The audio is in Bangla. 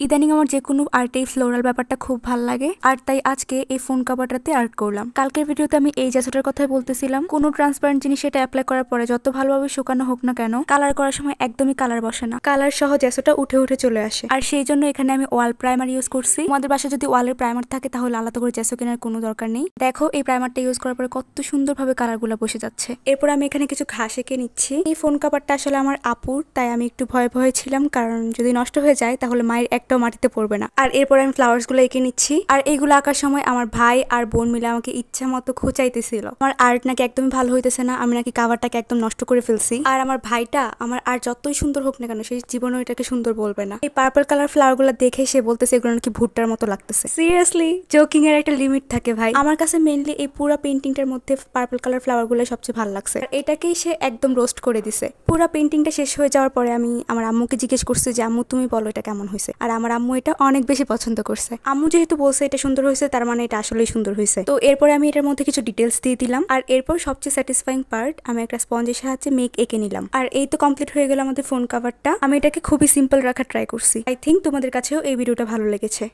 ইদানিং আমার যে কোনো আর্টে ফ্লোরাল ব্যাপারটা খুব ভালো লাগে, আর তাই আজকে এই ফোন কভারটাতে আর্ট করলাম। কালকের ভিডিওতে আমি এই জ্যাসোটার কথাই বলতেছিলাম। কোনো ট্রান্সপারেন্ট জিনিস এটা অ্যাপ্লাই করার পরে যত ভালোভাবে শুকানো হোক না কেন, কালার করার সময় একদমই কালার বসে না, কালার সহ জ্যাসোটা উঠে উঠে চলে আসে। আর সেই জন্য এখানে আমি ওয়াল প্রাইমার ইউজ করছি। আমাদের বাসায় যদি ওয়ালের প্রাইমার থাকে তাহলে আলাদা করে জ্যাসো কেনার কোনো দরকার নেই। দেখো এই প্রাইমারটা ইউজ করার পরে কত সুন্দরভাবে কালারগুলো বসে যাচ্ছে। এরপর আমি এখানে কিছু ঘাস এঁকে নিচ্ছি। এই ফোন কভারটা আসলে আমার আপুর, তাই আমি একটু ভয়ে ভয়ে ছিলাম, কারণ যদি নষ্ট হয়ে যায় তাহলে মায়ের একটাও মাটিতে পড়বে না। আর এরপর আমি ফ্লাওয়ার্স গুলো এঁকে নিচ্ছি। আর এইগুলো আঁকার সময় আমার ভাই আর বোন মিলে আমাকে ইচ্ছা মতো খোঁচাইতেছিল। আমার আর্ট নাকি একদমই ভালো হইতেছে না, আমি নাকি কাভারটাকে একদম নষ্ট করে ফেলছি। আর আমার ভাইটা আমার আর্ট যতই সুন্দর হোক না কেন সেই জীবনে এটাকে সুন্দর বলবে না। এই পার্পল কালার ফ্লাওয়ার গুলো দেখে সে বলতেছে এগুলো নাকি ভুট্টার মতো লাগতেছে। সিরিয়াসলি, জোকিং এর একটা লিমিট থাকে ভাই। আমার কাছে মেইনলি এই পুরো পেইন্টিংটার মধ্যে পার্পল কালার ফ্লাওয়ার গুলো সবচেয়ে ভালো লাগছে। আর এটাকেই সে একদম রোস্ট করে দিছে। পুরো পেইন্টিংটা শেষ হয়ে যাওয়ার পরে আমি আমার আম্মুকে জিজ্ঞেস করছি যে আম্মু তুমি বলো এটা কেমন হয়েছে। আর আমার আম্মু এটা অনেক বেশি পছন্দ করছে। আম্মু যেহেতু বলছে এটা সুন্দর হয়েছে, তার মানে এটা আসলেই সুন্দর হয়েছে। তো এরপরে আমি এটার মধ্যে কিছু ডিটেলস দিয়ে দিলাম। আর এরপর সবচেয়ে স্যাটিসফাইং পার্ট, আমি একটা স্পঞ্জের সাহায্যে মেঘ এঁকে নিলাম। আর এই তো কমপ্লিট হয়ে গেল আমাদের ফোন কভারটা। আমি এটাকে খুবই সিম্পল রাখার ট্রাই করছি। আই থিঙ্ক তোমাদের কাছেও এই ভিডিওটা ভালো লেগেছে।